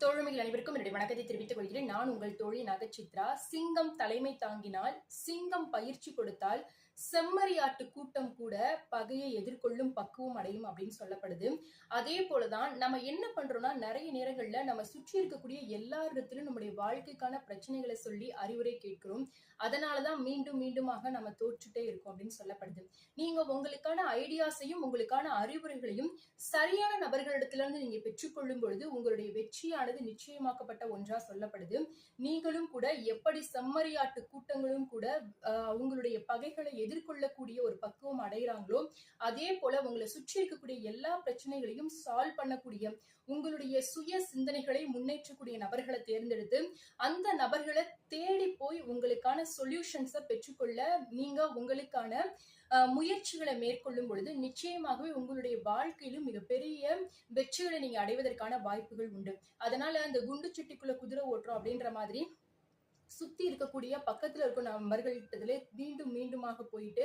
தோழமைகள் அனைவருக்கும் என்னுடைய வணக்கத்தை தெரிவித்துக் கொள்கிறேன். நான் உங்கள் தோழி நகச்சித்ரா. சிங்கம் தலைமை தாங்கினால், சிங்கம் பயிற்சி கொடுத்தால், செம்மறியாட்டு கூட்டம் கூட பகையை எதிர்கொள்ளும் பக்குவம் அடையும் அப்படின்னு சொல்லப்படுது. அதே போலதான் நம்ம என்ன பண்றோம்னா, நிறைய நேரங்கள்ல நம்ம சுற்றி இருக்கக்கூடிய எல்லாரிடத்திலும் நம்முடைய வாழ்க்கைக்கான பிரச்சனைகளை சொல்லி அறிவுரை கேட்கிறோம். அதனாலதான் மீண்டும் மீண்டுமாக நம்ம தோற்றுட்டே இருக்கோம் அப்படின்னு சொல்லப்படுது. நீங்க உங்களுக்கான ஐடியாஸையும் உங்களுக்கான அறிவுரைகளையும் சரியான நபர்களிடத்துல இருந்து நீங்க பெற்றுக்கொள்ளும் பொழுது உங்களுடைய வெற்றியானது நிச்சயமாக்கப்பட்ட ஒன்றா சொல்லப்படுது. நீங்களும் கூட எப்படி செம்மறியாட்டு கூட்டங்களும் கூட உங்களுடைய பகைகளை எதிர்கொள்ளக்கூடிய ஒரு பக்குவம் அடைகிறாங்களோ, அதே போல உங்களை சுற்றி இருக்கக்கூடிய எல்லா பிரச்சனைகளையும் சால்வ் பண்ணக்கூடிய உங்களுடைய சுய சிந்தனைகளை முன்னேற்றக்கூடிய நபர்களை தேர்ந்தெடுத்து அந்த நபர்களை தேடி போய் உங்களுக்கான சொல்யூஷன்ஸை பெற்றுக்கொள்ள நீங்க உங்களுக்கான முயற்சிகளை மேற்கொள்ளும் பொழுது நிச்சயமாகவே உங்களுடைய வாழ்க்கையிலும் மிகப்பெரிய வெற்றிகளை நீங்க அடைவதற்கான வாய்ப்புகள் உண்டு. அதனால அந்த குண்டு சட்டிக்குள்ள குதிரை ஓட்டுறோம் அப்படின்ற மாதிரி சுத்தி இருக்கக்கூடிய பக்கத்துல இருக்க நபர்கள்கிட்டதுல மீண்டும் மீண்டுமாக போயிட்டு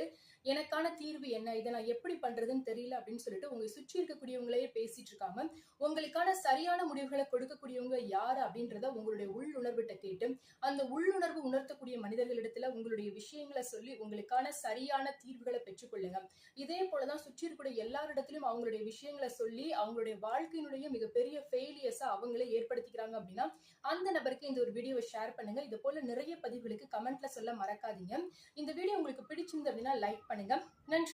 எனக்கான தீர்வு என்ன, இதை நான் எப்படி பண்றதுன்னு தெரியல அப்படின்னு சொல்லிட்டு உங்களை சுற்றி இருக்கக்கூடியவங்களையே பேசிட்டு இருக்காம உங்களுக்கான சரியான முடிவுகளை கொடுக்கக்கூடியவங்க யாரு அப்படின்றத உங்களுடைய உள்ளுணர்விட்ட கேட்டு அந்த உள்ளுணர்வு உணர்த்தக்கூடிய மனிதர்களிடத்துல உங்களுடைய விஷயங்களை சொல்லி உங்களுக்கான சரியான தீர்வுகளை பெற்றுக்கொள்ளுங்க. இதே போலதான் சுற்றி இருக்கக்கூடிய எல்லாரிடத்திலும் அவங்களுடைய விஷயங்களை சொல்லி அவங்களுடைய வாழ்க்கையினுடைய மிகப்பெரிய ஃபெயிலியர்ஸா அவங்களே ஏற்படுத்திக்கிறாங்க அப்படின்னா அந்த நபருக்கு இந்த ஒரு வீடியோவை ஷேர் பண்ணுங்க. இது போல நிறைய பதிவுகளுக்கு கமெண்ட்ல சொல்ல மறக்காதீங்க. இந்த வீடியோ உங்களுக்கு பிடிச்சிருந்து அப்படின்னா லைக் பண்ணுங்க. நன்றி.